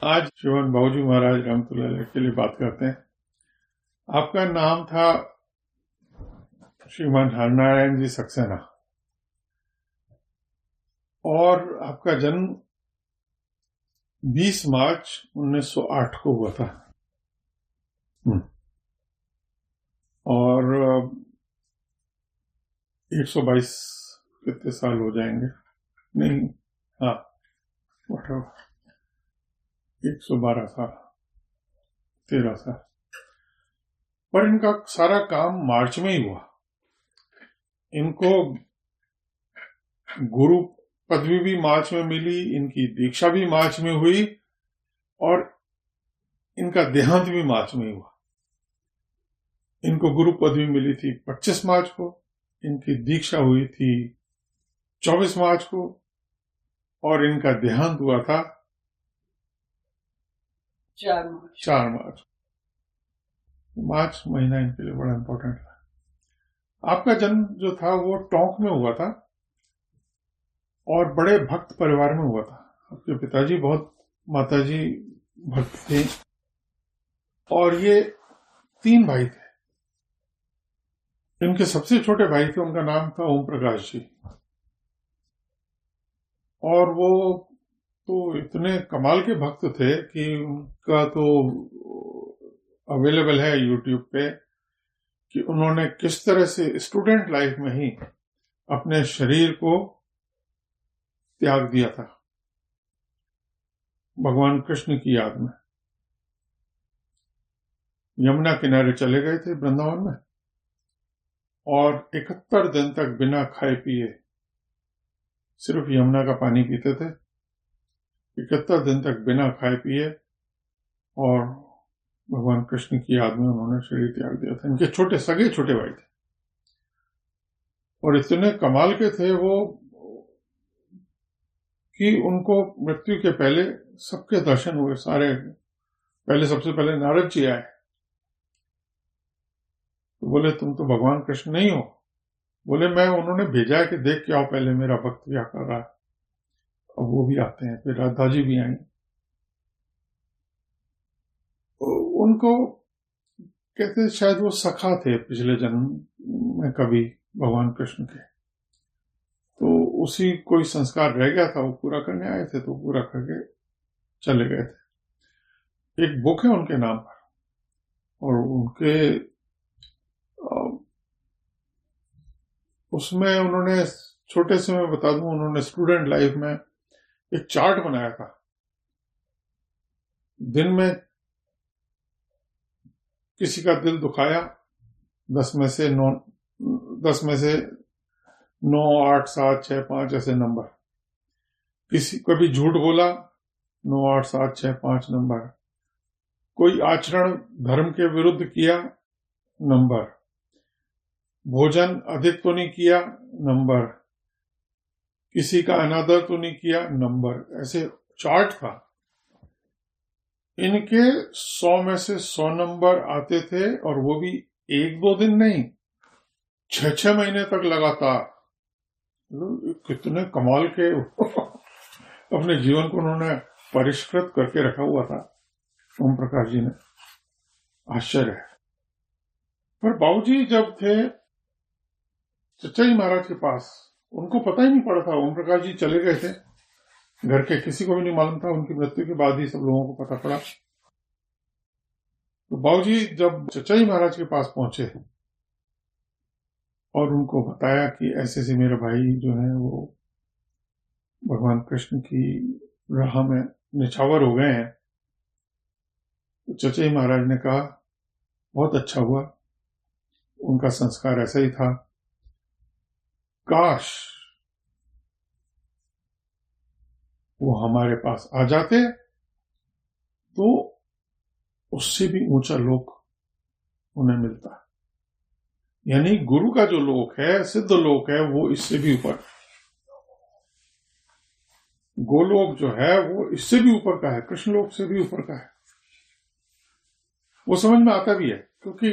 आज श्रीमान बाबूजी महाराज रहमतुल्लाह के लिए बात करते हैं। आपका नाम था श्रीमान हरनारायण जी सक्सेना और आपका जन्म 20 मार्च 1908 को हुआ था। और 122 कितने साल हो जाएंगे? नहीं, हाँ, 112 साल, 13 साल। पर इनका सारा काम मार्च में ही हुआ। इनको गुरु पदवी भी मार्च में मिली, इनकी दीक्षा भी मार्च में हुई और इनका देहांत भी मार्च में ही हुआ। इनको गुरु पदवी मिली थी 25 मार्च को, इनकी दीक्षा हुई थी 24 मार्च को और इनका देहांत हुआ था 4 मार्च। मार्च महीना इनके लिए बड़ा इंपॉर्टेंट था। आपका जन्म जो था वो टोंक में हुआ था और बड़े भक्त परिवार में हुआ था। आपके पिताजी बहुत, माताजी भक्त थे और ये 3 भाई थे। इनके सबसे छोटे भाई थे, उनका नाम था ओम प्रकाश जी। और वो तो इतने कमाल के भक्त थे कि उनका तो अवेलेबल है यूट्यूब पे कि उन्होंने किस तरह से स्टूडेंट लाइफ में ही अपने शरीर को त्याग दिया था भगवान कृष्ण की याद में। यमुना किनारे चले गए थे वृंदावन में और 71 दिन तक बिना खाए पिए सिर्फ यमुना का पानी पीते थे। 71 दिन तक बिना खाए पिए और भगवान कृष्ण की याद में उन्होंने शरीर त्याग दिया था। इनके सगे छोटे भाई थे और इतने कमाल के थे वो कि उनको मृत्यु के पहले सबके दर्शन हुए। सारे सबसे पहले नारद जी आए तो बोले, तुम तो भगवान कृष्ण नहीं हो। बोले, मैं, उन्होंने भेजा है कि देख के आओ पहले मेरा भक्त क्या कर रहा है। अब वो भी आते हैं, फिर राधा जी भी आई। उनको कहते शायद वो सखा थे पिछले जन्म में कभी भगवान कृष्ण के, तो उसी कोई संस्कार रह गया था, वो पूरा करने आए थे तो पूरा करके चले गए थे। एक बुक है उनके नाम पर और उनके उसमें उन्होंने, छोटे से मैं बता दूं, उन्होंने स्टूडेंट लाइफ में एक चार्ट बनाया था। दिन में किसी का दिल दुखाया 10 में से 9, 8, 7, 6, 5 ऐसे नंबर। किसी कभी झूठ बोला 9, 8, 7, 6, 5 नंबर। कोई आचरण धर्म के विरुद्ध किया नंबर। भोजन अधिक तो नहीं किया नंबर। किसी का अनादर तो नहीं किया नंबर। ऐसे चार्ट था। इनके 100 में से 100 नंबर आते थे और वो भी 1-2 दिन नहीं, 6-6 महीने तक लगातार। कितने कमाल के अपने जीवन को उन्होंने परिष्कृत करके रखा हुआ था ओम प्रकाश जी ने। आश्चर्य है। पर बाबूजी जब थे चचा जी महाराज के पास, उनको पता ही नहीं पड़ा था। ओम प्रकाश जी चले गए थे, घर के किसी को भी नहीं मालूम था। उनकी मृत्यु के बाद ही सब लोगों को पता पड़ा। तो बाबूजी जब चचा जी महाराज के पास पहुंचे और उनको बताया कि ऐसे से मेरे भाई जो है वो भगवान कृष्ण की राह में निछावर हो गए हैं, तो चचा जी महाराज ने कहा, बहुत अच्छा हुआ, उनका संस्कार ऐसा ही था। काश वो हमारे पास आ जाते तो उससे भी ऊंचा लोक उन्हें मिलता। यानी गुरु का जो लोक है, सिद्ध लोक है, वो इससे भी ऊपर। गोलोक जो है वो इससे भी ऊपर का है, कृष्ण लोक से भी ऊपर का है। वो समझ में आता भी है क्योंकि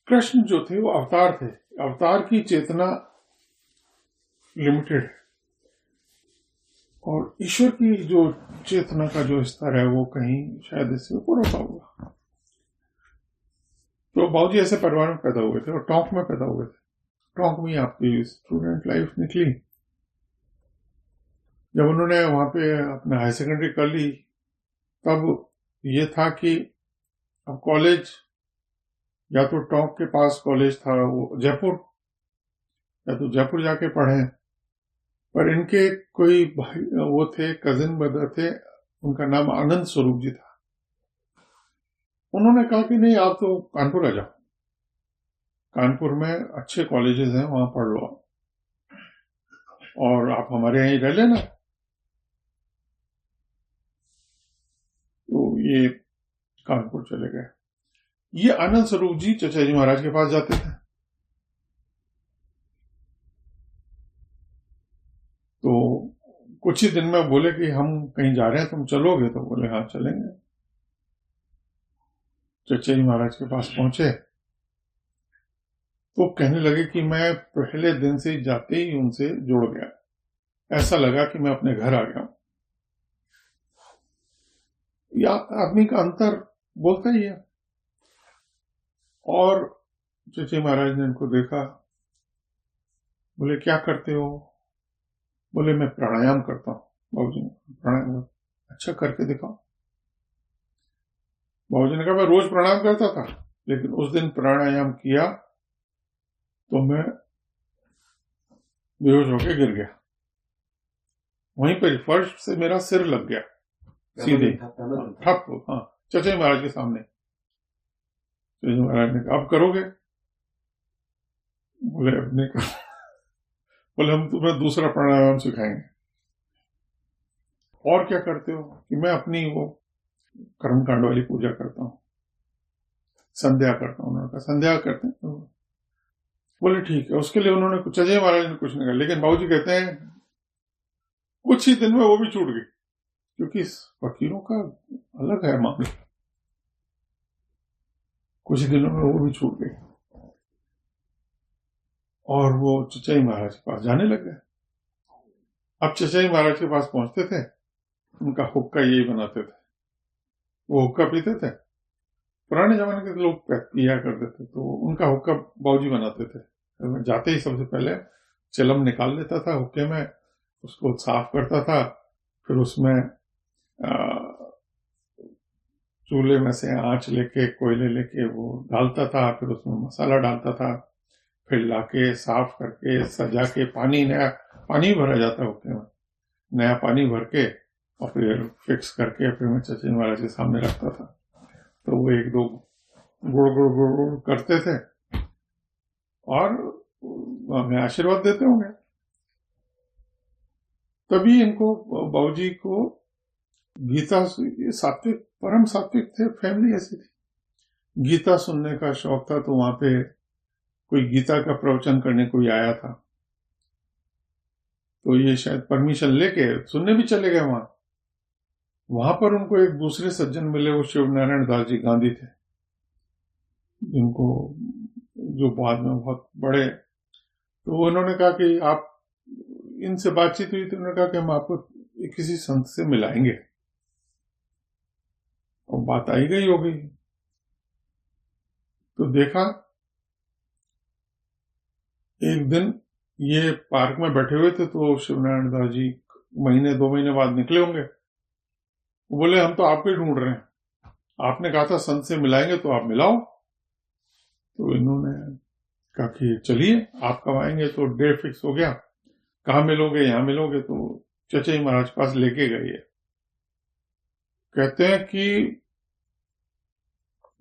कृष्ण जो थे वो अवतार थे। अवतार की चेतना लिमिटेड है और ईश्वर की जो चेतना का जो स्तर है वो कहीं शायद इससे ऊपर होता होगा। तो बाबूजी ऐसे परिवार में पैदा हुए थे और टोंक में पैदा हुए थे। टोंक में आपकी स्टूडेंट लाइफ निकली। जब उन्होंने वहां पे अपना हायर सेकेंडरी कर ली, तब ये था कि अब कॉलेज या तो टोंक के पास कॉलेज था वो जयपुर, या तो जयपुर जाके पढ़े। पर इनके कोई भाई वो थे, कजिन ब्रदर थे, उनका नाम आनंद स्वरूप जी था। उन्होंने कहा कि नहीं, आप तो कानपुर आ जाओ, कानपुर में अच्छे कॉलेजेस हैं, वहां पढ़ लो और आप हमारे यहीं रह लेना। तो ये कानपुर चले गए। ये आनंद स्वरूप जी चचा जी महाराज के पास जाते थे। तो कुछ ही दिन में बोले कि हम कहीं जा रहे हैं, तुम चलोगे? तो बोले हाँ चलेंगे। चचा जी महाराज के पास पहुंचे तो कहने लगे कि मैं पहले दिन से जाते ही उनसे जुड़ गया, ऐसा लगा कि मैं अपने घर आ गया हूं। या आदमी का अंतर बोलता ही है। और चचा महाराज ने इनको देखा, बोले क्या करते हो? बोले मैं प्राणायाम करता हूँ। बाबूजी ने प्राणायाम, अच्छा करके दिखाओ। बाबूजी ने कहा मैं रोज प्राणायाम करता था, लेकिन उस दिन प्राणायाम किया तो मैं बेहोश होकर गिर गया। वहीं पर फर्श से मेरा सिर लग गया सीधे ठप। हाँ, चचा महाराज के सामने। चचा महाराज ने कहा अब करोगे? बोले अब नहीं कर। बोले हम तुम्हें दूसरा प्राणायाम सिखाएंगे। और क्या करते हो? कि मैं अपनी वो कर्मकांड वाली पूजा करता हूँ, संध्या करता हूँ। उन्होंने कहा संध्या करते हैं? बोले ठीक है। उसके लिए उन्होंने कुछ, अजय महाराज ने कुछ नहीं कहा, लेकिन बाबूजी कहते हैं कुछ ही दिन में वो भी छूट गई, क्योंकि फकीरों का अलग है मामला। कुछ ही दिनों में वो भी छूट गई और वो चचा जी महाराज के पास जाने लग गए। अब चचा जी महाराज के पास पहुंचते थे, उनका हुक्का यही बनाते थे, वो हुक्का पीते थे। पुराने जमाने के लोग पिया करते थे, तो उनका हुक्का बाबूजी बनाते थे। मैं जाते ही सबसे पहले चिलम निकाल लेता था हुक्के में, उसको साफ करता था, फिर उसमें चूल्हे में से आंच लेके, कोयले लेके वो डालता था, फिर उसमें मसाला डालता था, फिर लाके साफ करके सजा के नया पानी भरा जाता हुक्के में, नया पानी भर के और फिर फिक्स करके फिर मैं चचा जी महाराज के सामने रखता था। तो वो एक दो गुड़ गुड़ गुड़ गुड़ करते थे और हमें आशीर्वाद देते होंगे। तभी इनको, बाबूजी को गीता, सात्विक, परम सात्विक थे, फैमिली ऐसी थी। गीता सुनने का शौक था, तो वहां पे कोई गीता का प्रवचन करने कोई आया था, तो ये शायद परमिशन लेके सुनने भी चले गए वहां। वहां पर उनको एक दूसरे सज्जन मिले, वो शिव नारायण दास जी गांधी थे, जिनको, जो बाद में बहुत बड़े। तो उन्होंने कहा कि आप, इनसे बातचीत हुई तो उन्होंने कहा कि हम आपको किसी संत से मिलाएंगे, और बात आई गई हो गई। तो देखा एक दिन ये पार्क में बैठे हुए थे, तो शिवनारायण दास जी महीने 2 महीने बाद निकले होंगे। वो बोले हम तो आपको ही ढूंढ रहे हैं, आपने कहा था संत से मिलाएंगे तो आप मिलाओ। तो इन्होंने कहा कि चलिए, आप कब आएंगे? तो डेट फिक्स हो गया, कहाँ मिलोगे? यहाँ मिलोगे। तो चचा जी महाराज पास लेके गए। कहते हैं कि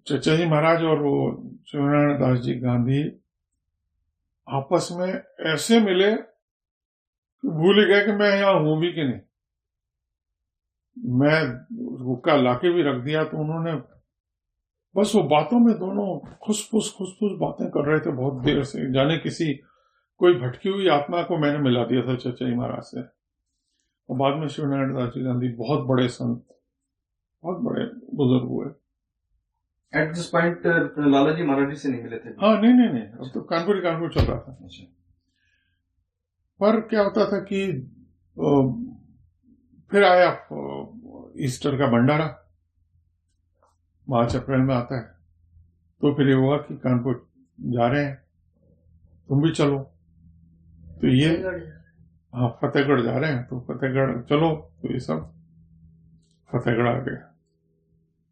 चचा जी महाराज और वो शिवनारायण दास जी गांधी आपस में ऐसे मिले, भूल ही गए कि मैं यहां हूं भी कि नहीं। मैं हुक्का लाके भी रख दिया, तो उन्होंने बस वो बातों में दोनों खुसफुस बातें कर रहे थे बहुत देर से, जाने किसी कोई भटकी हुई आत्मा को मैंने मिला दिया था चचा जी महाराज से। और बाद में शिवनारायण दास जी गांधी बहुत बड़े संत, बहुत बड़े बुजुर्ग हुए। एट दिस पॉइंट लाला जी महाराज जी से नहीं मिले थे? हाँ, नहीं, अब तो कानपुर चल रहा था। पर क्या होता था कि फिर आया ईस्टर का भंडारा मार्च अप्रैल में आता है। तो फिर ये हुआ कि कानपुर जा रहे हैं, तुम भी चलो। तो ये हाँ फतेहगढ़ जा रहे हैं, तो फतेहगढ़ चलो। तो ये सब फतेहगढ़ आ गए।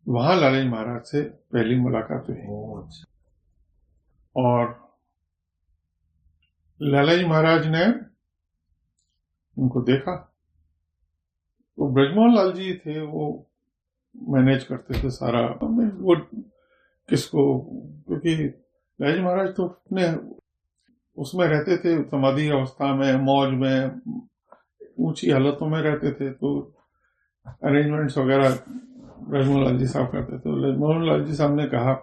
वहां लाला जी महाराज से पहली मुलाकात हुई और लाला जी महाराज ने उनको देखा। तो ब्रजमोहन लाल जी थे, वो मैनेज करते थे सारा। वो किसको, क्योंकि लाला जी महाराज तो अपने उसमें रहते थे, समाधि अवस्था में, मौज में, ऊंची हालतों में रहते थे। तो अरेंजमेंट्स वगैरह ब्रजमोहन लाल जी साहब करते थे। ब्रजमोहन लाल जी साहब ने कहा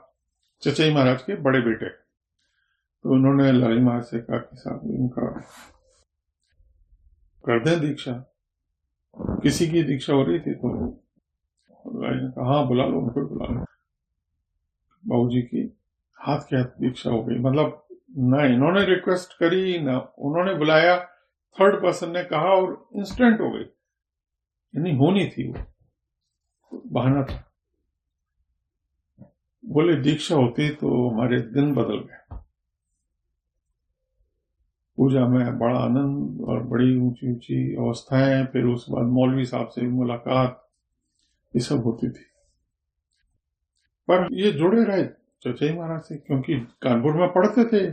चचई महाराज के बड़े बेटे, तो उन्होंने लाला जी महाराज से कहा कि साहब इनका कर दें दीक्षा। किसी की दीक्षा हो रही थी, तो लाला जी ने कहा हाँ बुला लो, उनको बुला लो। बाबूजी की हाथ के हाथ दीक्षा हो गई। मतलब ना इन्होंने रिक्वेस्ट करी, ना उन्होंने बुलाया, थर्ड पर्सन ने कहा और इंस्टेंट हो गई। यानी होनी थी, वो बहाना था। बोले दीक्षा होती तो हमारे दिन बदल गए। पूजा में बड़ा आनंद और बड़ी ऊंची ऊंची अवस्थाएं, फिर उसके बाद मौलवी साहब से मुलाकात, ये सब होती थी। पर ये जुड़े रहे चचई महाराज से, क्योंकि कानपुर में पढ़ते थे।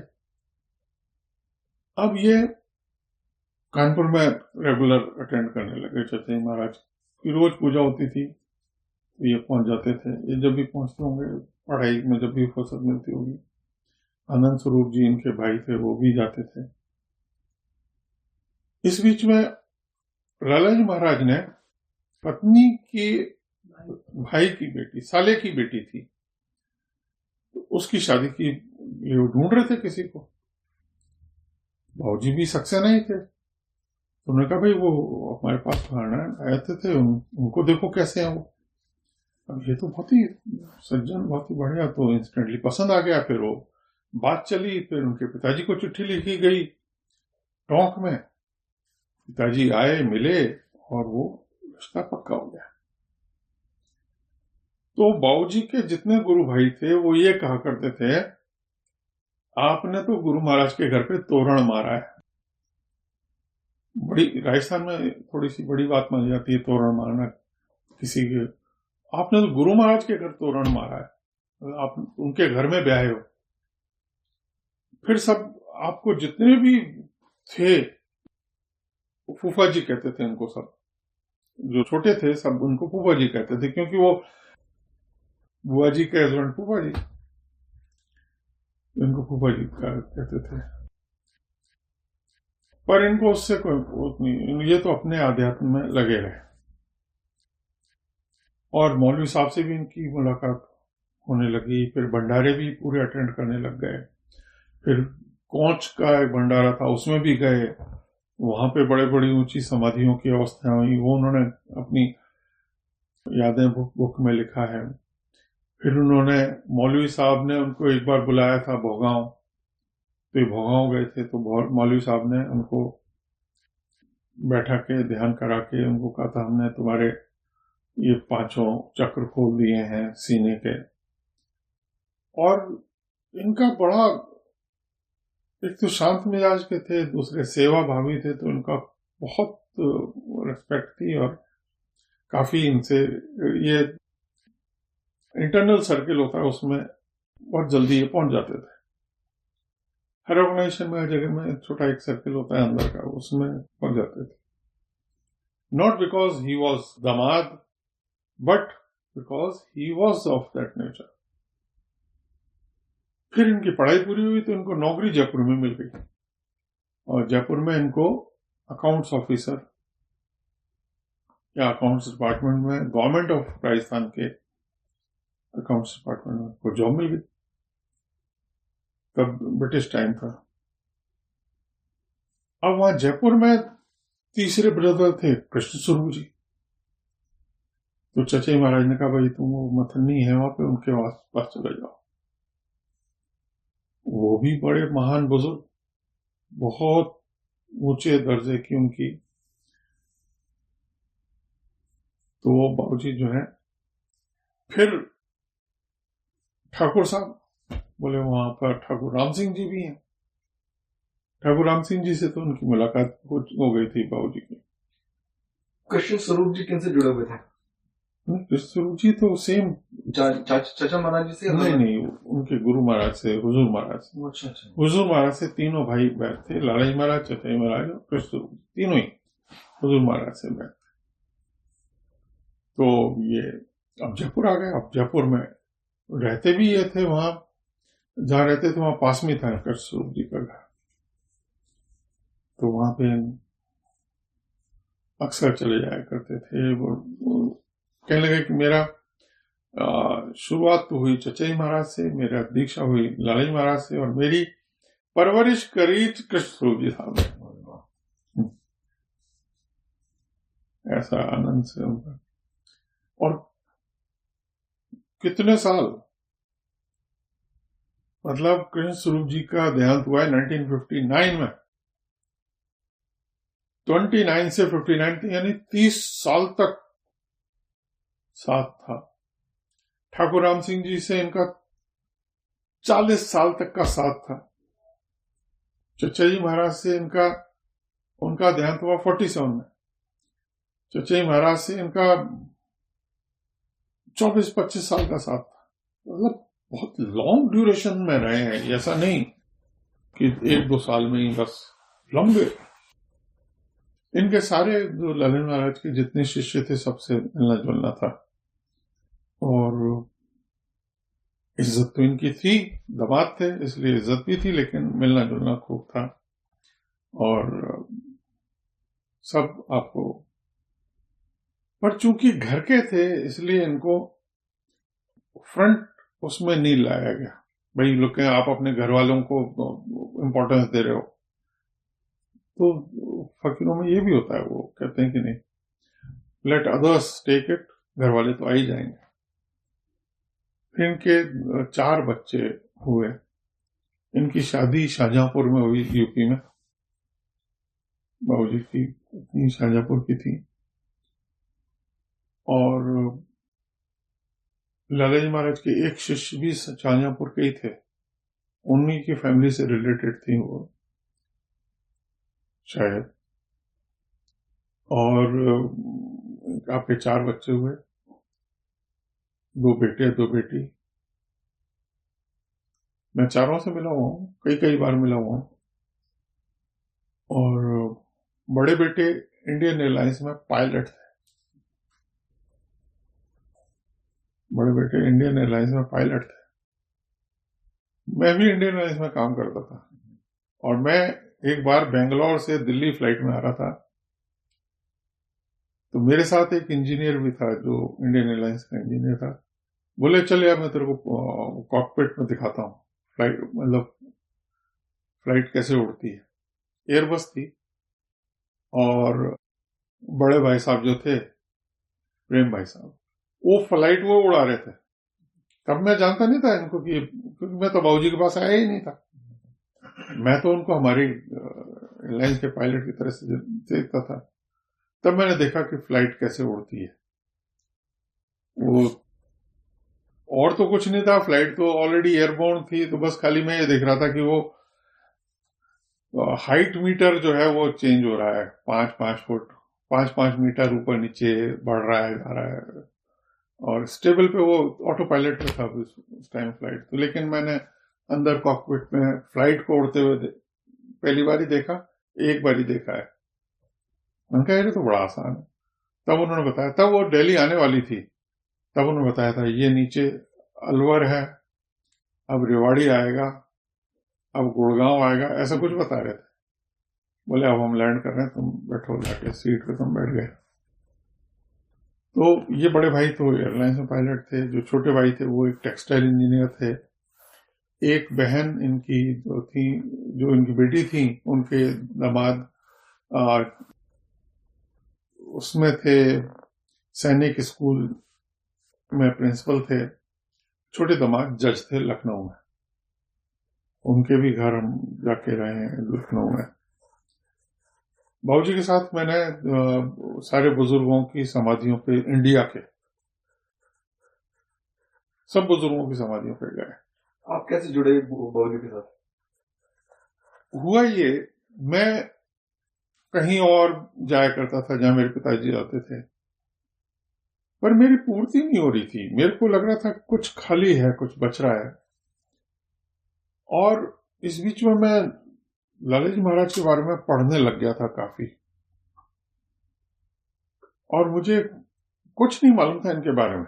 अब ये कानपुर में रेगुलर अटेंड करने लगे। चचई महाराज की रोज पूजा होती थी, तो ये पहुंच जाते थे। ये जब भी पहुंचते होंगे, पढ़ाई में जब भी फुर्सत मिलती होगी। आनंद स्वरूप जी इनके भाई थे, वो भी जाते थे। इस बीच में लाला जी महाराज ने पत्नी की भाई की बेटी, साले की बेटी थी, तो उसकी शादी की लिए ढूंढ रहे थे किसी को। बाबूजी भी सक्सेना ही थे, तो उन्होंने कहा भाई वो हमारे पास आए थे उनको देखो कैसे हैं वो। अब ये तो बहुत ही सज्जन, बहुत ही बढ़िया। तो इंस्टेंटली पसंद आ गया। फिर वो बात चली, फिर उनके पिताजी को चिट्ठी लिखी गई टोंक में। पिताजी आए, मिले और वो रिश्ता पक्का हो गया। तो बाबूजी के जितने गुरु भाई थे वो ये कहा करते थे, आपने तो गुरु महाराज के घर पे तोरण मारा है। बड़ी राजस्थान में थोड़ी सी बड़ी बात मानी जाती है तोरण मारना किसी के। आपने तो गुरु महाराज के घर तोरण मारा है, आप उनके घर में ब्याहे हो। फिर सब आपको जितने भी थे, फूफा जी कहते थे उनको, सब जो छोटे थे सब उनको फूफा जी कहते थे, क्योंकि वो बुआ जी के हस्बैंड फूफा जी, इनको फूफा जी कहते थे। पर इनको उससे कोई नहीं, ये तो अपने आध्यात्म में लगे रहे। और मौलवी साहब से भी इनकी मुलाकात होने लगी। फिर भंडारे भी पूरे अटेंड करने लग गए। फिर कोंच का एक भंडारा था, उसमें भी गए। वहां पे बड़े बड़ी ऊंची समाधियों की अवस्थाएं हुई, वो उन्होंने अपनी यादें बुक में लिखा है। फिर उन्होंने, मौलवी साहब ने उनको एक बार बुलाया था भोगांव, तो भोगांव गए थे। तो मौलवी साहब ने उनको बैठा के ध्यान करा के उनको कहा था, हमने तुम्हारे ये 5 चक्र खोल दिए हैं सीने के। और इनका बड़ा, एक तो शांत मिजाज के थे, दूसरे सेवा भावी थे, तो इनका बहुत रिस्पेक्ट थी। और काफी इनसे ये इंटरनल सर्किल होता है, उसमें बहुत जल्दी ये पहुंच जाते थे। हर ऑर्गेनाइजेशन में, हर जगह में छोटा एक सर्किल होता है अंदर का, उसमें पहुंच जाते थे। नॉट बिकॉज ही वॉज दामाद, but because he was of that nature. फिर इनकी पढ़ाई पूरी हुई तो इनको नौकरी जयपुर में मिल गई। और जयपुर में इनको अकाउंट्स ऑफिसर या अकाउंट्स डिपार्टमेंट में, गवर्नमेंट ऑफ राजस्थान के अकाउंट्स डिपार्टमेंट में को जॉब मिल गई। तब ब्रिटिश टाइम था। अब वहां जयपुर में तीसरे ब्रदर थे कृष्ण स्वरूप जी। तो चचई महाराज ने कहा भाई तुम वो मथनी है वहां पे, उनके पास चले जाओ। वो भी बड़े महान बुजुर्ग, बहुत ऊंचे दर्जे की उनकी। तो वो बाबूजी जो है फिर ठाकुर साहब बोले वहां पर ठाकुर राम सिंह जी भी हैं। ठाकुर राम सिंह जी से तो उनकी मुलाकात हो गई थी बाबूजी की। कृष्ण स्वरूप जी किनसे जुड़े हुए थे? कृष्ण स्वरूप जी तो सेम चाचा महाराज जी से? नहीं, उनके गुरु महाराज से, हुजूर महाराज से। अच्छा। हुजूर महाराज से तीनों भाई बैठ थे, लालाजी महाराज, चचाई महाराज और कृष्ण स्वरूप, तीनों ही हुजूर महाराज से बैठ थे। तो ये अब जयपुर आ गए। अब जयपुर में रहते भी ये थे, वहां जहां रहते थे वहां पास में था कृष्ण स्वरूप जी का घर। तो वहां पे अक्सर चले जाया करते थे। वो कहने लगे कि मेरा शुरुआत तो हुई चचाई महाराज से, मेरा दीक्षा हुई लालाजी महाराज से, और मेरी परवरिश करी कृष्ण स्वरूप जी साहब ने। ऐसा आनंद से उनका। और कितने साल, मतलब कृष्ण स्वरूप जी का देहांत हुआ है 1959 में। 29 से 59 यानी 30 साल तक साथ था। ठाकुर राम सिंह जी से इनका 40 साल तक का साथ था। चचा जी महाराज से उनका देहांत हुआ 47 में। चचा जी महाराज से इनका 24-25 साल का साथ था। मतलब बहुत लॉन्ग ड्यूरेशन में रहे हैं, ऐसा नहीं कि 1-2 साल में ही, बस लंबे। इनके सारे जो ललन महाराज के जितने शिष्य थे सबसे मिलना जुलना था, और इज्जत तो इनकी थी, दामाद थे इसलिए इज्जत भी थी, लेकिन मिलना जुलना खूब था। और सब आपको, पर चूंकि घर के थे इसलिए इनको फ्रंट उसमें नहीं लाया गया। भाई लोग आप अपने घर वालों को इम्पोर्टेंस दे रहे हो। तो फकीरों में ये भी होता है, वो कहते हैं कि नहीं, लेट अदर्स टेक इट, घर वाले तो आ ही जाएंगे। फिर इनके 4 बच्चे हुए। इनकी शादी शाहजहांपुर में हुई, यूपी में। बाबूजी की पत्नी शाहजहांपुर की थी, और लालाजी महाराज के एक शिष्य भी शाहजहांपुर के ही थे, उन्हीं की फैमिली से रिलेटेड थी वो शायद। और आपके 4 बच्चे हुए, 2 बेटे 2 बेटी। मैं चारों से मिला हुआ हूँ, कई बार मिला हुआ हूँ। और बड़े बेटे इंडियन एयरलाइंस में पायलट थे। बड़े बेटे इंडियन एयरलाइंस में पायलट थे। मैं भी इंडियन एयरलाइंस में काम करता था, और मैं एक बार बेंगलोर से दिल्ली फ्लाइट में आ रहा था, तो मेरे साथ एक इंजीनियर भी था जो इंडियन एयरलाइंस का इंजीनियर था। बोले चल यार मैं तेरे को कॉकपिट में दिखाता हूँ, फ्लाइट मतलब फ्लाइट कैसे उड़ती है। एयरबस थी, और बड़े भाई साहब जो थे, प्रेम भाई साहब, वो फ्लाइट वो उड़ा रहे थे। तब मैं जानता नहीं था इनको, क्योंकि मैं तो बाबूजी के पास आया ही नहीं था। मैं तो उनको हमारी एयरलाइंस के पायलट की तरह से देखता था। तब मैंने देखा कि फ्लाइट कैसे उड़ती है। वो और तो कुछ नहीं था, फ्लाइट तो ऑलरेडी एयरबोर्न थी, तो बस खाली मैं ये देख रहा था कि वो हाइट मीटर जो है वो चेंज हो रहा है, 5-5 फुट, 5-5 मीटर ऊपर नीचे बढ़ रहा है, जा रहा है। और स्टेबल पे वो ऑटो पायलट पे था उस टाइम फ्लाइट तो। लेकिन मैंने अंदर कॉकपिट में फ्लाइट को उड़ते हुए पहली बार ही देखा, एक बार ही देखा है। मैंने कहा ये तो बड़ा आसान है। तब उन्होंने बताया, तब वो दिल्ली आने वाली थी, तब उन्होंने बताया था ये नीचे अलवर है, अब रेवाड़ी आएगा, अब गुड़गांव आएगा, ऐसा कुछ बता रहे थे। बोले अब हम लैंड कर रहे हैं, तुम बैठो जाके सीट पे। तुम बैठ गए। तो ये बड़े भाई तो एयरलाइंस में पायलट थे। जो छोटे भाई थे वो एक टेक्सटाइल इंजीनियर थे। एक बहन इनकी जो थी, जो इनकी बेटी थी, उनके दामाद उसमें थे, सैनिक स्कूल में प्रिंसिपल थे। छोटे दामाद जज थे लखनऊ में, उनके भी घर हम जाके रहे हैं लखनऊ में। बाबूजी के साथ मैंने सारे बुजुर्गों की समाधियों पे, इंडिया के सब बुजुर्गों की समाधियों पे गए। आप कैसे जुड़े बाबूजी के साथ? हुआ ये, मैं कहीं और जाया करता था जहां मेरे पिताजी जाते थे, पर मेरी पूर्ति नहीं हो रही थी। मेरे को लग रहा था कुछ खाली है, कुछ बच रहा है। और इस बीच में मैं लाला जी महाराज के बारे में पढ़ने लग गया था काफी, और मुझे कुछ नहीं मालूम था इनके बारे में।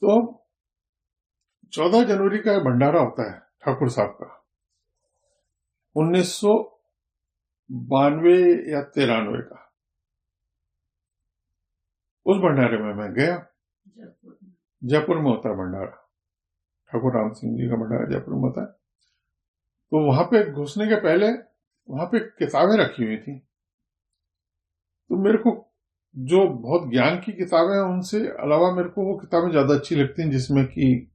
तो 14 जनवरी का भंडारा होता है ठाकुर साहब का, 1992 या 93 का। उस भंडारे में मैं गया। जयपुर में होता है भंडारा, ठाकुर राम सिंह जी का भंडारा जयपुर में होता है। तो वहां पे घुसने के पहले वहां पे किताबें रखी हुई थी। तो मेरे को जो बहुत ज्ञान की किताबें हैं उनसे अलावा मेरे को वो किताबें ज्यादा अच्छी लगती हैं जिसमें कि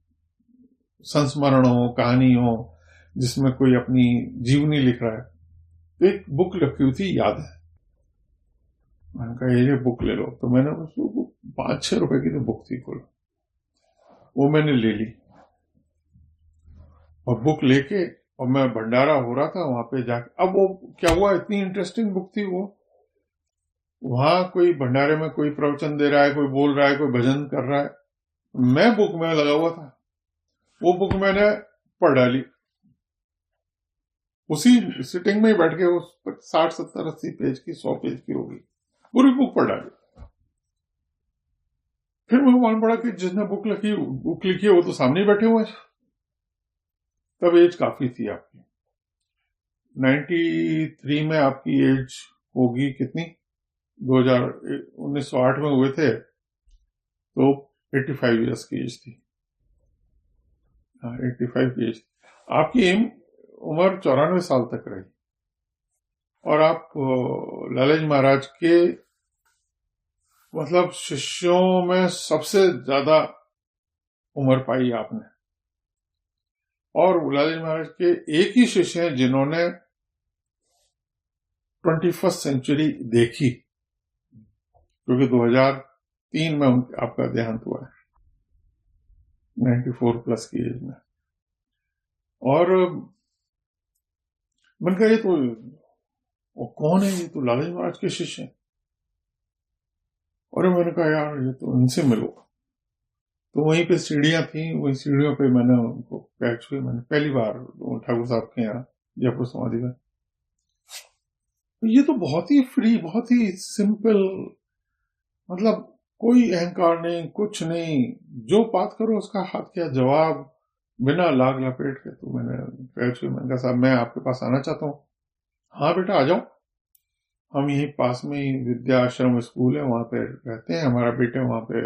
संस्मरण हो, कहानी हो, जिसमें कोई अपनी जीवनी लिख रहा है। तो एक बुक रखी हुई थी, याद है। मैंने कहा ये बुक ले लो। तो मैंने उसको 5-6 रुपए की तो बुक थी कुल, वो मैंने ले ली। और बुक लेके, और मैं भंडारा हो रहा था वहां पे जाके। अब वो क्या हुआ, इतनी इंटरेस्टिंग बुक थी वो। वहां कोई भंडारे में कोई प्रवचन दे रहा है, कोई बोल रहा है, कोई भजन कर रहा है, मैं बुक में लगा हुआ था। वो बुक मैंने पढ़ डाली उसी सिटिंग में ही बैठ के। उस पर 60-70-80 पेज की, 100 पेज की होगी, पूरी बुक पढ़ डाली। फिर मुझे मालूम पड़ा कि जिसने बुक लिखी है वो तो सामने ही बैठे हुए हैं। तब एज काफी थी आपकी, 93 में आपकी एज होगी कितनी, 1908 में हुए थे तो 85 ईयर्स की एज थी। हाँ, 85 की एज। आपकी उम्र 94 साल तक रही, और आप लाला जी महाराज के मतलब शिष्यों में सबसे ज्यादा उम्र पाई आपने। और लाला जी महाराज के एक ही शिष्य हैं जिन्होंने 21st सेंचुरी देखी, क्योंकि 2003 में आपका देहांत हुआ है, 94 प्लस की एज में। और मैंने कहा ये तो कौन है, ये तो लाला जी महाराज के शिष्य हैं। और मैंने कहा यार ये तो इनसे मिलो। तो वहीं पे सीढ़ियां थी, वही सीढ़ियों पे मैंने उनको पैर छुए। मैंने पहली बार ठाकुर साहब के यहाँ जयपुर समाधि में। ये तो बहुत ही फ्री, बहुत ही सिंपल, मतलब कोई अहंकार नहीं, कुछ नहीं, जो बात करो उसका हाथ क्या जवाब, बिना लाग लपेट के। तो मैंने पैर छुए। मैंने कहा साहब मैं आपके पास आना चाहता हूँ। हाँ बेटा आ जाओ, हम यहीं पास में ही विद्या आश्रम स्कूल है, वहां पे रहते हैं। हमारा बेटा वहां पे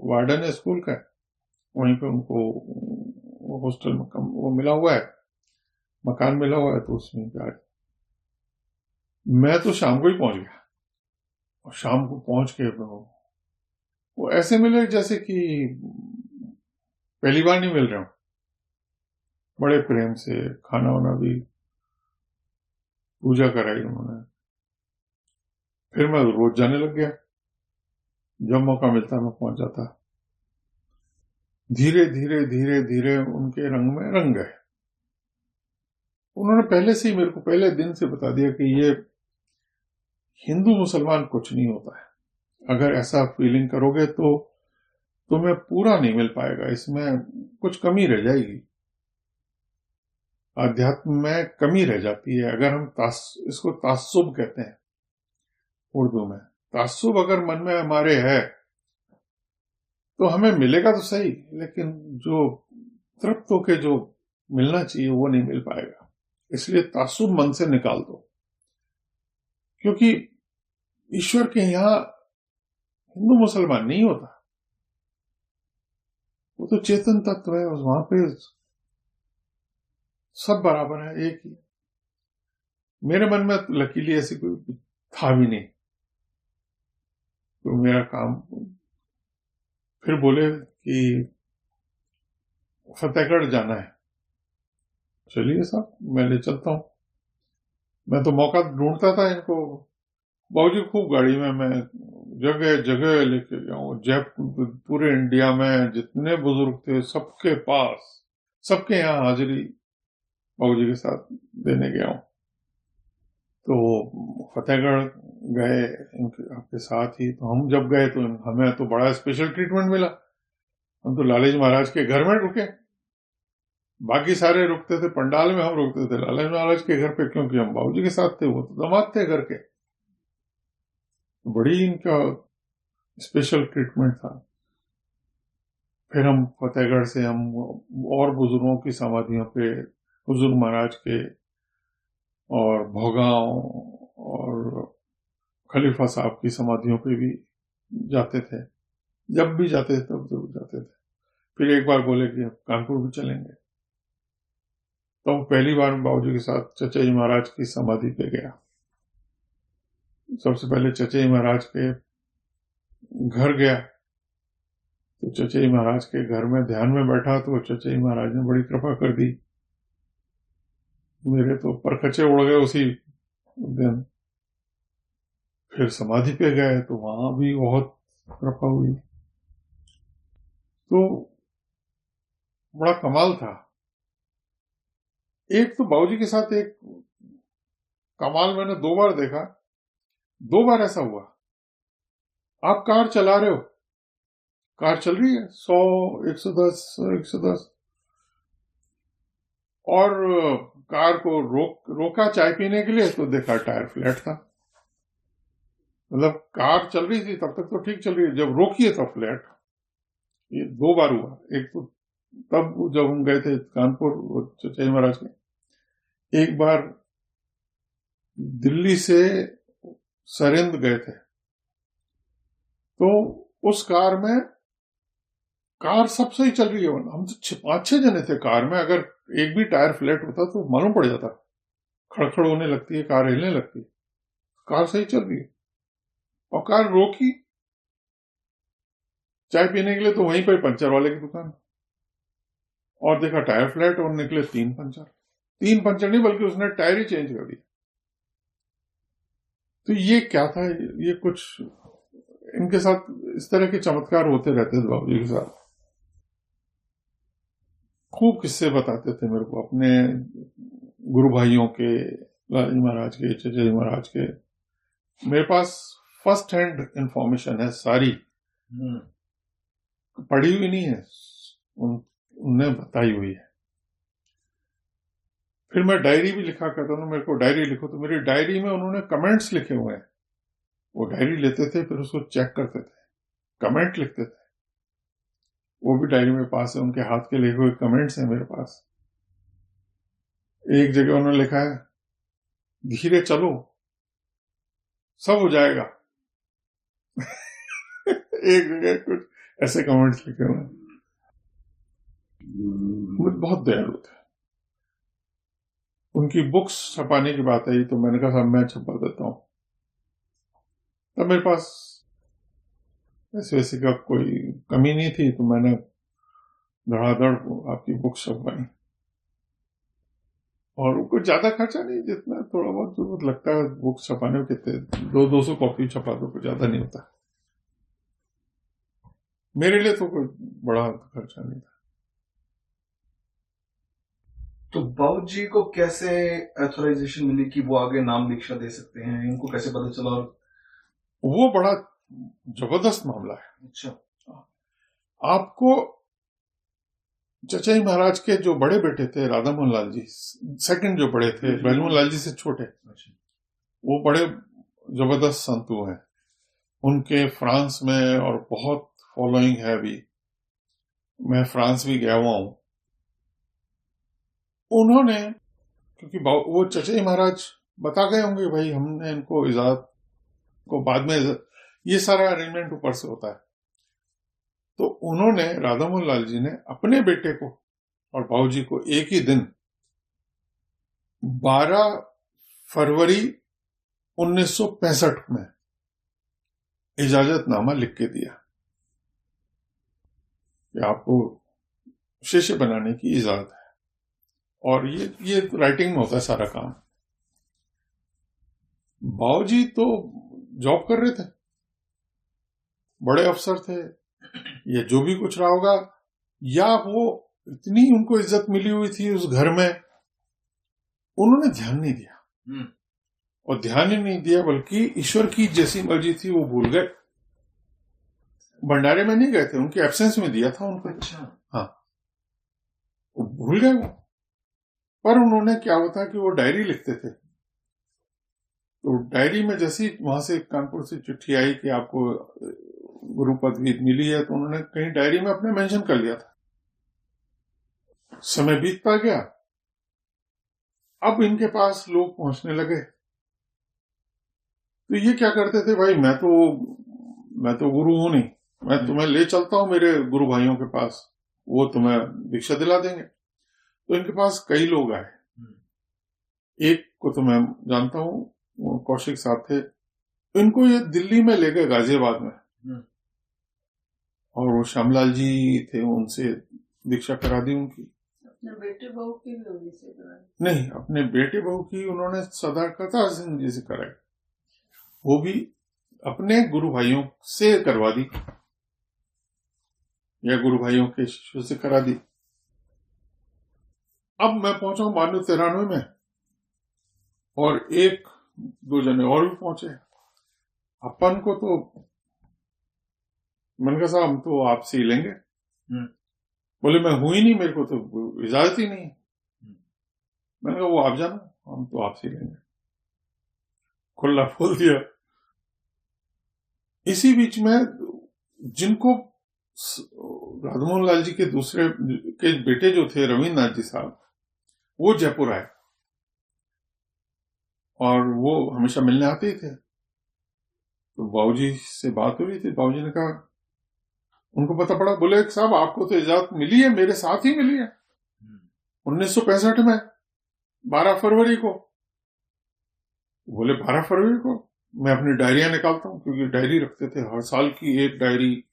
वार्डन है स्कूल का, वहीं पे उनको हॉस्टल में वो मिला हुआ है, मकान मिला हुआ है, तो उसमें जा। मैं तो शाम को ही पहुंच गया, और शाम को पहुंच के वो ऐसे मिले जैसे कि पहली बार नहीं मिल रहे हो। बड़े प्रेम से खाना वाना भी, पूजा कराई उन्होंने। फिर मैं रोज जाने लग गया, जब मौका मिलता मैं पहुंच जाता। धीरे धीरे धीरे धीरे उनके रंग में रंग गए। उन्होंने पहले से ही मेरे को पहले दिन से बता दिया कि ये हिंदू मुसलमान कुछ नहीं होता है। अगर ऐसा फीलिंग करोगे तो तुम्हें पूरा नहीं मिल पाएगा, इसमें कुछ कमी रह जाएगी, अध्यात्म में कमी रह जाती है। अगर हम इसको तास्सुब कहते हैं उर्दू में, तास्सुब अगर मन में हमारे है तो हमें मिलेगा तो सही, लेकिन जो तृप्त होके जो मिलना चाहिए वो नहीं मिल पाएगा। इसलिए तास्सुब मन से निकाल दो, क्योंकि ईश्वर के यहां हिंदू मुसलमान नहीं होता, वो तो चेतन तत्व है। वहां पे सब बराबर है, एक ही। मेरे मन में लकीली ऐसी कोई था भी नहीं। तो मेरा काम, फिर बोले कि फतेहगढ़ जाना है, चलिए साहब मैं ले चलता हूं। मैं तो मौका ढूंढता था इनको। बाबूजी खूब गाड़ी में मैं जगह जगह लेके गया हूँ, जयपुर, पूरे इंडिया में जितने बुजुर्ग थे सबके पास, सबके यहाँ हाजिरी बाबूजी के साथ देने गया हूँ। तो फतेहगढ़ गए इनके आपके साथ ही। तो हम जब गए तो हमें तो बड़ा स्पेशल ट्रीटमेंट मिला। हम तो लाला जी महाराज के घर में रुके, बाकी सारे रुकते थे पंडाल में, हम रुकते थे लाला जी महाराज के घर पे, क्योंकि हम बाबूजी के साथ थे, वो तो दामाद थे घर के। बड़ी इनका स्पेशल ट्रीटमेंट था। फिर हम फतेहगढ़ से हम और बुजुर्गों की समाधियों पे, हुजूर महाराज के और भोगांव और खलीफा साहब की समाधियों पे भी जाते थे। जब भी जाते थे तब जरूर जाते थे। फिर एक बार बोले कि कानपुर भी चलेंगे, तो पहली बार बाबूजी के साथ चचा जी महाराज की समाधि पे गया। सबसे पहले चचा जी महाराज के घर गया, तो चचा जी महाराज के घर में ध्यान में बैठा तो चचा जी महाराज ने बड़ी कृपा कर दी। मेरे तो परखचे उड़ गए उसी दिन। फिर समाधि पे गए तो वहां भी बहुत कृपा हुई। तो बड़ा कमाल था। एक तो बाबूजी के साथ एक कमाल मैंने 2 बार देखा। 2 बार ऐसा हुआ, आप कार चला रहे हो, कार चल रही है 100, 110, 110, और कार को रोका चाय पीने के लिए, तो देखा टायर फ्लैट था। मतलब कार चल रही थी तब तक तो ठीक चल रही है, जब रोकी है तब फ्लैट। ये 2 बार हुआ। एक तो तब जब हम गए थे कानपुर चचा जी महाराज के, एक बार दिल्ली से सरिंद गए थे, तो उस कार में, कार सब सही चल रही है, हम तो 5-6 जने थे कार में, अगर एक भी टायर फ्लैट होता तो मालूम पड़ जाता, खड़खड़ होने लगती है, कार हिलने लगती है। कार सही चल रही है और कार रोकी चाय पीने के लिए, तो वहीं पर पंचर वाले की दुकान, और देखा टायर फ्लैट, और निकले 3 पंचर। 3 पंचर नहीं, बल्कि उसने टायर ही चेंज कर दिया। तो ये क्या था, ये कुछ इनके साथ इस तरह के चमत्कार होते रहते थे बाबूजी के साथ। खूब किस्से बताते थे मेरे को अपने गुरु भाइयों के, लाला जी महाराज के, चचा जी महाराज के। मेरे पास फर्स्ट हैंड इंफॉर्मेशन है सारी, पढ़ी हुई नहीं है, उनने बताई हुई है। फिर मैं डायरी भी लिखा करता था, मेरे को डायरी लिखो, तो मेरी डायरी में उन्होंने कमेंट्स लिखे हुए हैं। वो डायरी लेते थे, फिर उसको चेक करते थे, कमेंट लिखते थे। वो भी डायरी में पास है, उनके हाथ के लिखे हुए कमेंट्स हैं मेरे पास। एक जगह उन्होंने लिखा है, धीरे चलो सब हो जाएगा। एक जगह कुछ ऐसे कमेंट्स लिखे हुए हैं। बहुत दयालु थे। उनकी बुक्स छपाने की बात आई तो मैंने कहा साहब मैं छपा देता हूं। तब मेरे पास ऐसे वैसे का कोई कमी नहीं थी, तो मैंने धड़ाधड़ आपकी बुक छपवाई। और कुछ ज्यादा खर्चा नहीं, जितना थोड़ा बहुत जरूरत लगता है बुक छपाने में, कितने 200 कॉपी छपा दो, कुछ ज्यादा नहीं होता। मेरे लिए तो कोई बड़ा खर्चा नहीं था। तो बाबूजी को कैसे ऑथराइजेशन मिली कि वो आगे नाम दीक्षा दे सकते हैं, इनको कैसे पता चला? वो बड़ा जबरदस्त मामला है। अच्छा, आपको चचा जी महाराज के जो बड़े बेटे थे राधा मोहन लाल जी, सेकंड जो बड़े थे, ब्रजमोहन लाल जी से छोटे, वो बड़े जबरदस्त संतु हैं। उनके फ्रांस में और बहुत फॉलोइंग है अभी। मैं फ्रांस भी गया हुआ हूं। उन्होंने, क्योंकि वो चचा जी महाराज बता गए होंगे भाई हमने इनको इजाजत को, बाद में ये सारा अरेंजमेंट ऊपर से होता है, तो उन्होंने, राधा मोहन लाल जी ने अपने बेटे को और बाबूजी को एक ही दिन 12 फरवरी 1965 में इजाजतनामा लिख के दिया कि आपको शिष्य बनाने की इजाजत है। और ये राइटिंग में होता है सारा काम। बाबूजी तो जॉब कर रहे थे, बड़े अफसर थे, या जो भी कुछ रहा होगा, या वो इतनी उनको इज्जत मिली हुई थी उस घर में, उन्होंने ध्यान नहीं दिया। और ध्यान ही नहीं दिया, बल्कि ईश्वर की जैसी मर्जी थी वो भूल गए। भंडारे में नहीं गए थे, उनके एब्सेंस में दिया था उनको। अच्छा। हाँ, वो भूल गए वो। पर उन्होंने क्या होता कि वो डायरी लिखते थे, तो डायरी में जैसी वहां से कानपुर से चिट्ठी आई कि आपको गुरु पदवी मिली है, तो उन्होंने कहीं डायरी में अपने मेंशन कर लिया था। समय बीतता गया, अब इनके पास लोग पहुंचने लगे, तो ये क्या करते थे, भाई मैं तो गुरु हूं नहीं, मैं तुम्हें ले चलता हूं मेरे गुरु भाइयों के पास, वो तुम्हें दीक्षा दिला देंगे। तो इनके पास कई लोग आए। एक को तो मैं जानता हूं, वो कौशिक साहब थे, इनको ये दिल्ली में ले गए, गाजियाबाद में, और वो श्यामलाल जी थे, उनसे दीक्षा करा दी उनकी। अपने बेटे बहू की भी उन्हीं से कराई? नहीं, अपने बेटे बहू की उन्होंने सरदार करतार सिंह जी से कराई, वो भी अपने गुरु भाइयों से करवा दी, या गुरु भाइयों के शिष्यों से करा दी। अब मैं पहुंचा 92-93 में, और एक दो जने और भी पहुंचे। अपन को तो मैंने कहा साहब हम तो आपसे ही लेंगे। बोले मैं हूं ही नहीं, मेरे को तो इजाजत ही नहीं। मैंने कहा वो आप जानो, हम तो आपसे ही लेंगे, खुला बोल दिया। इसी बीच में जिनको राधामोहन लाल जी के दूसरे के बेटे जो थे रविन्द्र नाथ जी साहब, वो जयपुर आए, और वो हमेशा मिलने आते ही थे। तो बाबूजी से बात हो रही थी, बाबूजी ने कहा, उनको पता पड़ा, बोले साहब आपको तो इजाजत मिली है, मेरे साथ ही मिली है 1965 में 12 फरवरी को। बोले 12 फरवरी को? मैं अपनी डायरियां निकालता हूं, क्योंकि डायरी रखते थे, हर साल की एक डायरी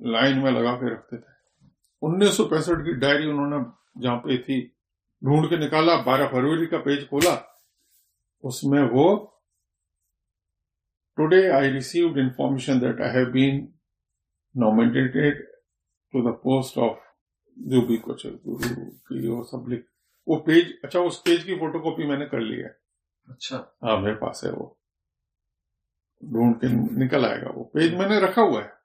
लाइन में लगा के रखते थे। 1965 की डायरी उन्होंने जहां पे थी ढूंढ के निकाला, 12 फरवरी का पेज खोला, उसमें वो, today I received information that I have been nominated to the post of, जो भी कुछ गुरु की वो सब लिख, वो पेज, अच्छा उस पेज की फोटोकॉपी मैंने कर ली है। अच्छा। हाँ मेरे पास है, वो ढूंढ के निकल आएगा, वो पेज मैंने रखा हुआ है।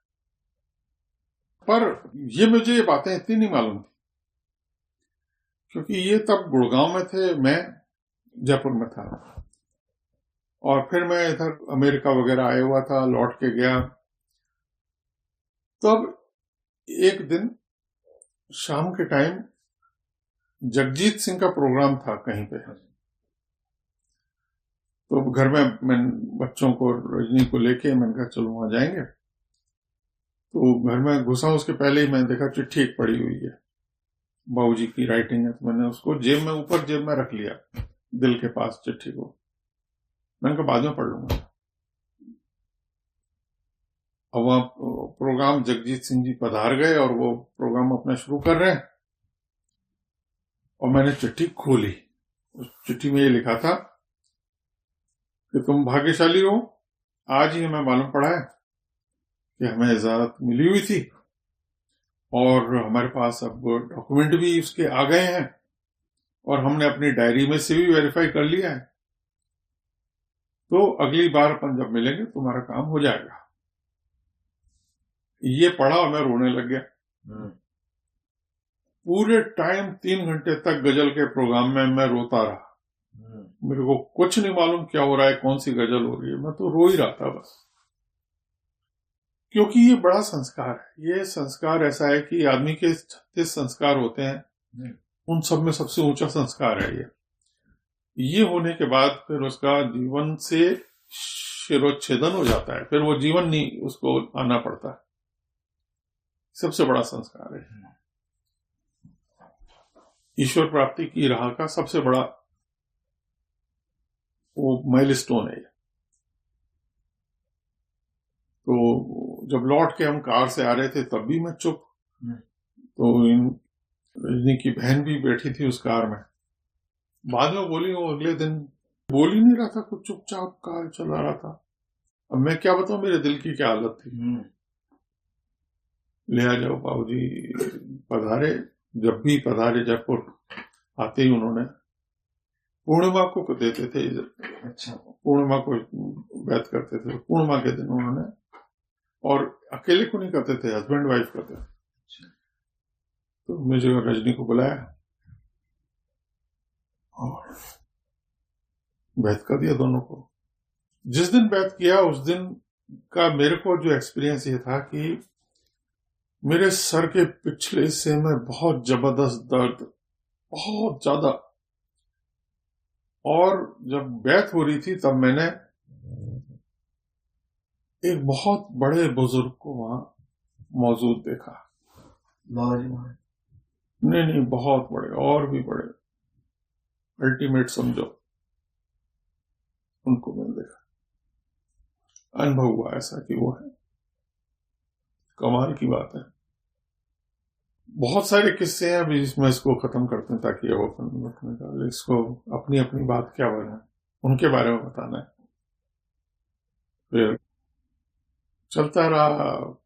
पर ये मुझे ये बातें इतनी नहीं मालूम थी, क्योंकि ये तब गुड़गांव में थे, मैं जयपुर में था, और फिर मैं इधर अमेरिका वगैरह आया हुआ था, लौट के गया। तब एक दिन शाम के टाइम जगजीत सिंह का प्रोग्राम था कहीं पे, तो घर में मैं बच्चों को, रजनी को लेके मैंने कहा चलो वहां जाएंगे। तो घर में घुसा, उसके पहले ही मैंने देखा चिट्ठी एक पड़ी हुई है, बाबूजी की राइटिंग है, तो मैंने उसको जेब में, ऊपर जेब में रख लिया, दिल के पास चिट्ठी को। मैंने कहा बाद में पढ़ लूंगा। अब वहां प्रोग्राम जगजीत सिंह जी पधार गए, और वो प्रोग्राम अपना शुरू कर रहे हैं, और मैंने चिट्ठी खोली। उस चिट्ठी में ये लिखा था कि तुम भाग्यशाली हो, आज ही हमें मालूम पड़ा है कि हमें इजाजत मिली हुई थी, और हमारे पास अब डॉक्यूमेंट भी उसके आ गए हैं, और हमने अपनी डायरी में से भी वेरीफाई कर लिया है, तो अगली बार अपन जब मिलेंगे तुम्हारा काम हो जाएगा। ये पढ़ा और मैं रोने लग गया। पूरे टाइम 3 घंटे तक गजल के प्रोग्राम में मैं रोता रहा। मेरे को कुछ नहीं मालूम क्या हो रहा है, कौन सी गजल हो रही है, मैं तो रो ही रहा था बस। क्योंकि ये बड़ा संस्कार है, ये संस्कार ऐसा है कि आदमी के 36 संस्कार होते हैं, उन सब में सबसे ऊंचा संस्कार है ये होने के बाद फिर उसका जीवन से शिरोच्छेदन हो जाता है, फिर वो जीवन नहीं उसको आना पड़ता है। सबसे बड़ा संस्कार है, ईश्वर प्राप्ति की राह का सबसे बड़ा वो माइलस्टोन है। तो जब लौट के हम कार से आ रहे थे तब भी मैं चुप, तो रजनी की बहन भी बैठी थी उस कार में। बाद में बोली, वो अगले दिन बोल ही नहीं रहा था, कुछ चुपचाप कहा चला रहा था। अब मैं क्या बताऊं मेरे दिल की क्या हालत थी। ले आ जाओ बाबूजी पधारे। जब भी पधारे जयपुर आते ही उन्होंने पूर्णिमा को देते थे। अच्छा। पूर्णिमा को बैत करते थे, पूर्णिमा के दिन उन्होंने, और अकेले को नहीं करते थे, हस्बैंड वाइफ करते थे। तो मुझे रजनी को बुलाया और बैत कर दिया दोनों को। जिस दिन बैत किया उस दिन का मेरे को जो एक्सपीरियंस ये था कि मेरे सर के पिछले हिस्से में बहुत जबरदस्त दर्द, बहुत ज्यादा। और जब बैत हो रही थी तब मैंने एक बहुत बड़े बुजुर्ग को वहां मौजूद देखा। लाला जी महाराज? नहीं, बहुत बड़े, और भी बड़े, अल्टीमेट समझो, उनको मैंने देखा। अनुभव हुआ ऐसा कि वो है। कमाल की बात है। बहुत सारे किस्से हैं, अभी इसमें इसको खत्म करते हैं ताकि ये ओपन रखने का, इसको अपनी अपनी बात क्या बना उनके बारे में बताना है। फिर चलता रहा।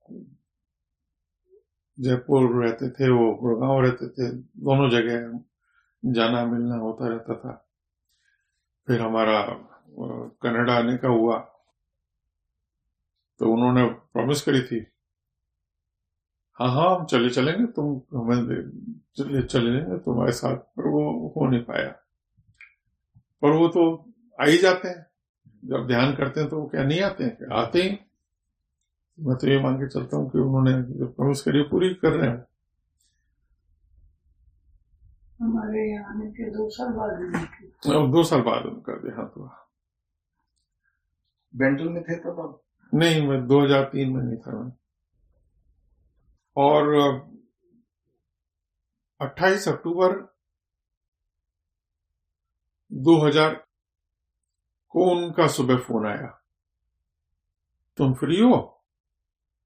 जयपुर रहते थे वो, गुड़गांव रहते थे, दोनों जगह जाना मिलना होता रहता था। फिर हमारा कनाडा आने का हुआ तो उन्होंने प्रॉमिस करी थी, हाँ हम चलेंगे, तुम हमें चलेंगे तुम्हारे साथ, पर वो हो नहीं पाया। पर वो तो आ ही जाते हैं, जब ध्यान करते हैं तो वो क्या नहीं आते हैं, आते ही। मैं तो ये मान के चलता हूँ कि उन्होंने जो प्रॉमिस करी पूरी कर रहे हैं। हमारे यहाँ आने के 2 साल बाद ही 2 साल बाद उनका देहांत हुआ। बेंटल में थे तब आप? नहीं, मैं 2003 में नहीं था मैं। और 28 अक्टूबर 2000 को उनका सुबह फोन आया, तुम फ्री हो?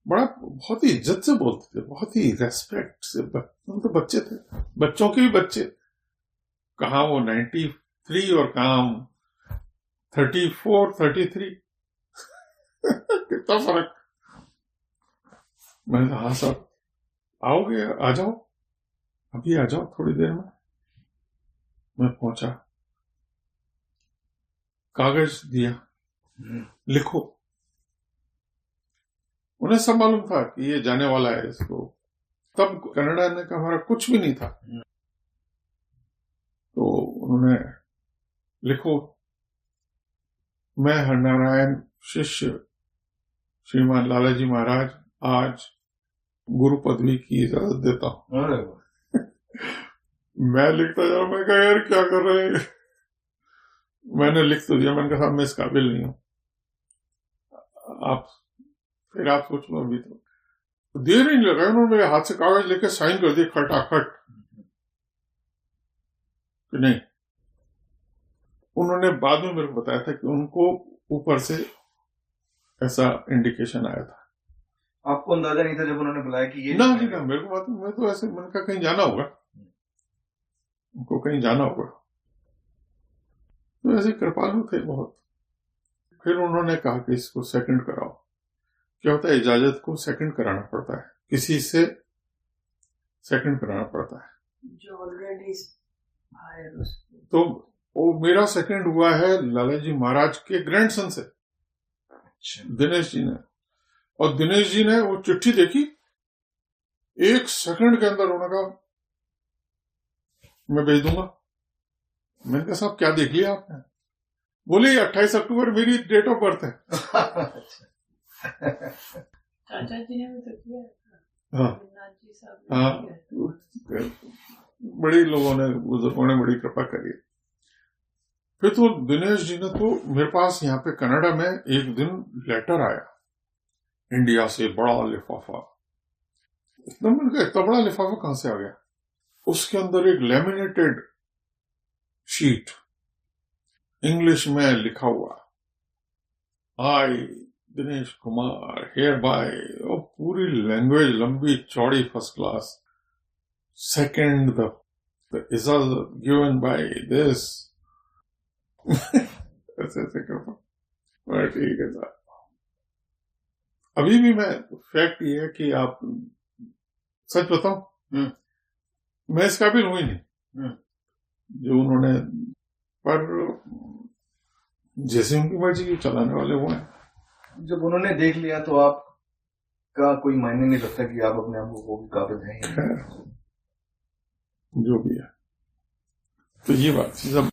बड़ा बहुत ही इज्जत से बोलते थे, बहुत ही रेस्पेक्ट से। हम तो बच्चे थे, बच्चों के भी बच्चे। कहाँ वो 93 और कहाँ 34 33 कितना फर्क। मैंने कहा हाँ सर आओगे, आ जाओ, अभी आ जाओ थोड़ी देर में। मैं पहुंचा, कागज दिया, लिखो। उन्हें सब मालूम था कि ये जाने वाला है इसको। तब कनाडा ने का हमारा कुछ भी नहीं था, तो उन्होंने लिखो, मैं हरनारायण शिष्य श्रीमान लालाजी महाराज आज गुरु पदवी की इजाजत देता हूं। मैं लिखता जा, मैं कहा यार क्या कर रहे हैं। मैंने लिख तो दिया, मैंने कहा मैं इस काबिल नहीं हूं, आप फिर आप सोच लो। अभी तो देर ही नहीं लगा, उन्होंने मेरे हाथ से कागज लेके साइन कर दिए खटाखट कि नहीं। उन्होंने बाद में मेरे को बताया था कि उनको ऊपर से ऐसा इंडिकेशन आया था। आपको अंदाजा नहीं था जब उन्होंने बुलाया कि ये? ना जी ना, मेरे को बात, मैं तो ऐसे मैंने कहा कहीं जाना होगा, उनको कहीं जाना होगा। तो ऐसे कृपालु थे बहुत। फिर उन्होंने कहा कि इसको सेकंड कराओ। क्या होता है, इजाजत को सेकंड कराना पड़ता है, किसी से सेकंड कराना पड़ता है जो ऑलरेडी हायर उसको। तो वो मेरा सेकंड हुआ है लालाजी महाराज के ग्रैंडसन से, दिनेश जी ने। और दिनेश जी ने वो चिट्ठी देखी, 1 सेकंड के अंदर उन्होंने कहा मैं भेज दूंगा। मैंने कहा साहब क्या देख लिया आपने? बोले 28 अक्टूबर मेरी डेट ऑफ बर्थ है। चाचा जी ने भी तो किया था। हाँ जी साहब हाँ, बड़ी लोगों ने, बुजुर्गों ने बड़ी कृपा करी। फिर तो दिनेश जी ने तो मेरे पास यहाँ पे कनाडा में एक दिन लेटर आया इंडिया से, बड़ा लिफाफा। इतना बड़ा लिफाफा कहां से आ गया? उसके अंदर एक लेमिनेटेड शीट, इंग्लिश में लिखा हुआ, आई दिनेश कुमार हेयर बाय, और पूरी लैंग्वेज लंबी चौड़ी फर्स्ट क्लास, सेकंड द इजाजत गिवन बाय दिस, ऐसे ऐसे करता हूँ। ठीक है साहब। अभी भी मैं फैक्ट ये है कि आप सच बताऊं, मैं इस काबिल हुई नहीं जो उन्होंने, पर जैसे उनकी मर्जी की चलाने वाले हुए हैं। जब उन्होंने देख लिया तो आपका कोई मायने नहीं रखता कि आप अपने आप को काबिल हैं। खैर जो भी है, तो ये बात थी।